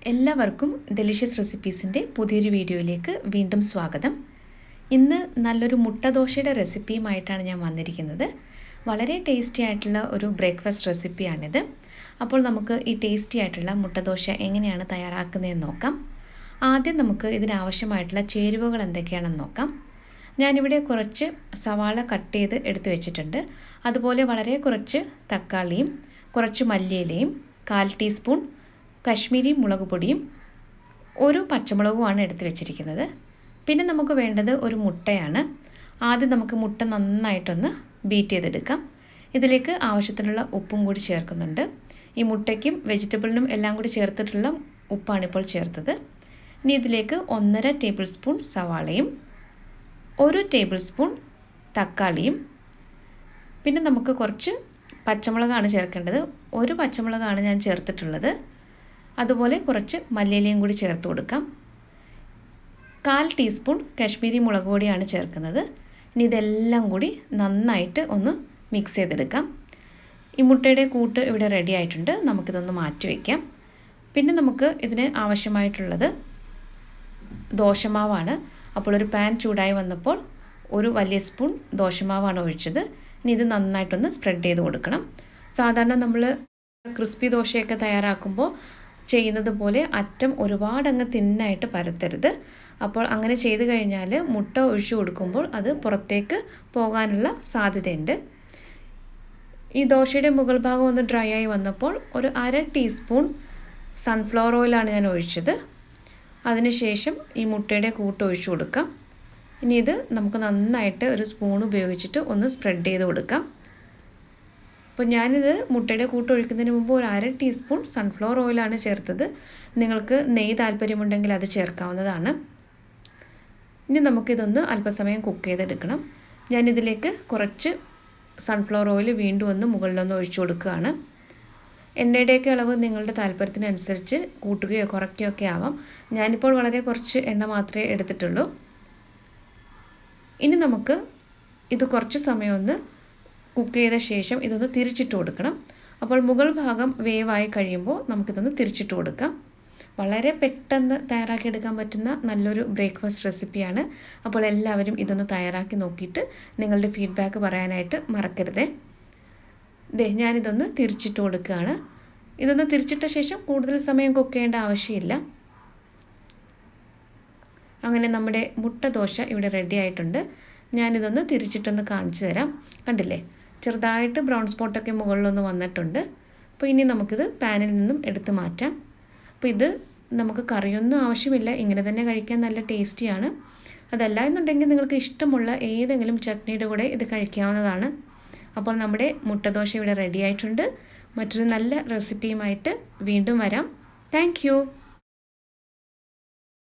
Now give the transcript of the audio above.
എല്ലാവർക്കും ഡെലിഷ്യസ് റെസിപ്പീസിൻ്റെ പുതിയൊരു വീഡിയോയിലേക്ക് വീണ്ടും സ്വാഗതം. ഇന്ന് നല്ലൊരു മുട്ട ദോശയുടെ റെസിപ്പിയുമായിട്ടാണ് ഞാൻ വന്നിരിക്കുന്നത്. വളരെ ടേസ്റ്റി ആയിട്ടുള്ള ഒരു ബ്രേക്ക്ഫാസ്റ്റ് റെസിപ്പിയാണിത്. അപ്പോൾ നമുക്ക് ഈ ടേസ്റ്റി ആയിട്ടുള്ള മുട്ട ദോശ എങ്ങനെയാണ് തയ്യാറാക്കുന്നതെന്ന് നോക്കാം. ആദ്യം നമുക്ക് ഇതിനാവശ്യമായിട്ടുള്ള ചേരുവകൾ എന്തൊക്കെയാണെന്ന് നോക്കാം. ഞാനിവിടെ കുറച്ച് സവാള കട്ട് ചെയ്ത് എടുത്തു വെച്ചിട്ടുണ്ട്. അതുപോലെ വളരെ കുറച്ച് തക്കാളിയും കുറച്ച് മല്ലിയിലയും 1/4 ടീസ്പൂൺ കശ്മീരി മുളക് പൊടിയും ഒരു പച്ചമുളകുമാണ് എടുത്ത് വെച്ചിരിക്കുന്നത്. പിന്നെ നമുക്ക് വേണ്ടത് ഒരു മുട്ടയാണ്. ആദ്യം നമുക്ക് മുട്ട നന്നായിട്ടൊന്ന് ബീറ്റ് ചെയ്തെടുക്കാം. ഇതിലേക്ക് ആവശ്യത്തിനുള്ള ഉപ്പും കൂടി ചേർക്കുന്നുണ്ട്. ഈ മുട്ടയ്ക്കും വെജിറ്റബിളിനും എല്ലാം കൂടി ചേർത്തിട്ടുള്ള ഉപ്പാണിപ്പോൾ ചേർത്തത്. ഇനി ഇതിലേക്ക് 1.5 ടേബിൾ സ്പൂൺ സവാളയും 1 ടേബിൾ സ്പൂൺ തക്കാളിയും പിന്നെ നമുക്ക് കുറച്ച് പച്ചമുളകാണ് ചേർക്കേണ്ടത്. 1 പച്ചമുളകാണ് ഞാൻ ചേർത്തിട്ടുള്ളത്. അതുപോലെ കുറച്ച് മല്ലിയിലയും കൂടി ചേർത്ത് കൊടുക്കാം. 1/4 ടീസ്പൂൺ കശ്മീരി മുളക് പൊടിയാണ് ചേർക്കുന്നത്. ഇനി ഇതെല്ലാം കൂടി നന്നായിട്ട് ഒന്ന് മിക്സ് ചെയ്തെടുക്കാം. ഈ മുട്ടയുടെ കൂട്ട് ഇവിടെ റെഡി ആയിട്ടുണ്ട്. നമുക്കിതൊന്ന് മാറ്റി വയ്ക്കാം. പിന്നെ നമുക്ക് ഇതിന് ആവശ്യമായിട്ടുള്ളത് ദോശമാവാണ്. അപ്പോൾ ഒരു പാൻ ചൂടായി വന്നപ്പോൾ ഒരു വലിയ സ്പൂൺ ദോശമാവാണ് ഒഴിച്ചത്. ഇനി ഇത് നന്നായിട്ടൊന്ന് സ്പ്രെഡ് ചെയ്ത് കൊടുക്കണം. സാധാരണ നമ്മൾ ക്രിസ്പി ദോശയൊക്കെ തയ്യാറാക്കുമ്പോൾ ചെയ്യുന്നത് പോലെ അറ്റം ഒരുപാടങ്ങ് തിന്നായിട്ട് പരത്തരുത്. അപ്പോൾ അങ്ങനെ ചെയ്ത് കഴിഞ്ഞാൽ മുട്ട ഒഴിച്ചു കൊടുക്കുമ്പോൾ അത് പുറത്തേക്ക് പോകാനുള്ള സാധ്യതയുണ്ട്. ഈ ദോശയുടെ മുകൾ ഭാഗം ഒന്ന് ഡ്രൈ ആയി വന്നപ്പോൾ ഒരു 1/2 ടീസ്പൂൺ സൺഫ്ലവർ ഓയിലാണ് ഞാൻ ഒഴിച്ചത്. അതിനുശേഷം ഈ മുട്ടയുടെ കൂട്ട് ഒഴിച്ചു കൊടുക്കാം. ഇനി ഇത് നമുക്ക് നന്നായിട്ട് ഒരു സ്പൂൺ ഉപയോഗിച്ചിട്ട് ഒന്ന് സ്പ്രെഡ് ചെയ്ത് കൊടുക്കാം. അപ്പോൾ ഞാനിത് മുട്ടയുടെ കൂട്ട് ഒഴിക്കുന്നതിന് മുമ്പ് ഒരു 1/2 ടീസ്പൂൺ സൺഫ്ലവർ ഓയിലാണ് ചേർത്തത്. നിങ്ങൾക്ക് നെയ്യ് താല്പര്യമുണ്ടെങ്കിൽ അത് ചേർക്കാവുന്നതാണ്. ഇനി നമുക്കിതൊന്ന് അല്പസമയം കുക്ക് ചെയ്തെടുക്കണം. ഞാനിതിലേക്ക് കുറച്ച് സൺഫ്ലവർ ഓയിൽ വീണ്ടും ഒന്ന് മുകളിലൊന്ന് ഒഴിച്ചു കൊടുക്കുകയാണ്. എണ്ണയുടെയൊക്കെ അളവ് നിങ്ങളുടെ താല്പര്യത്തിനനുസരിച്ച് കൂട്ടുകയോ കുറയ്ക്കുകയോ ഒക്കെ ആവാം. ഞാനിപ്പോൾ വളരെ കുറച്ച് എണ്ണ മാത്രമേ എടുത്തിട്ടുള്ളൂ. ഇനി നമുക്ക് ഇത് കുറച്ച് സമയം ഒന്ന് കുക്ക് ചെയ്ത ശേഷം ഇതൊന്ന് തിരിച്ചിട്ട് കൊടുക്കണം. അപ്പോൾ മുകൾ ഭാഗം വേവായി കഴിയുമ്പോൾ നമുക്കിതൊന്ന് തിരിച്ചിട്ട് കൊടുക്കാം. വളരെ പെട്ടെന്ന് തയ്യാറാക്കിയെടുക്കാൻ പറ്റുന്ന നല്ലൊരു ബ്രേക്ക്ഫാസ്റ്റ് റെസിപ്പിയാണ്. അപ്പോൾ എല്ലാവരും ഇതൊന്ന് തയ്യാറാക്കി നോക്കിയിട്ട് നിങ്ങളുടെ ഫീഡ്ബാക്ക് പറയാനായിട്ട് മറക്കരുതേ. ഞാനിതൊന്ന് തിരിച്ചിട്ട് കൊടുക്കുകയാണ്. ഇതൊന്ന് തിരിച്ചിട്ട ശേഷം കൂടുതൽ സമയം കുക്ക് ചെയ്യേണ്ട ആവശ്യമില്ല. അങ്ങനെ നമ്മുടെ മുട്ട ദോശ ഇവിടെ റെഡി ആയിട്ടുണ്ട്. ഞാനിതൊന്ന് തിരിച്ചിട്ടൊന്ന് കാണിച്ചു തരാം. കണ്ടില്ലേ, ചെറുതായിട്ട് ബ്രൗൺ സ്പോട്ടൊക്കെ മുകളിലൊന്ന് വന്നിട്ടുണ്ട്. അപ്പോൾ ഇനി നമുക്കിത് പാനിൽ നിന്നും എടുത്ത് മാറ്റാം. അപ്പോൾ ഇത് നമുക്ക് കറിയൊന്നും ആവശ്യമില്ല, ഇങ്ങനെ തന്നെ കഴിക്കാൻ നല്ല ടേസ്റ്റിയാണ്. അതല്ല എന്നുണ്ടെങ്കിൽ നിങ്ങൾക്ക് ഇഷ്ടമുള്ള ഏതെങ്കിലും ചട്നിയുടെ കൂടെ ഇത് കഴിക്കാവുന്നതാണ്. അപ്പോൾ നമ്മുടെ മുട്ട ദോശ ഇവിടെ റെഡി ആയിട്ടുണ്ട്. മറ്റൊരു നല്ല റെസിപ്പിയുമായിട്ട് വീണ്ടും വരാം. താങ്ക്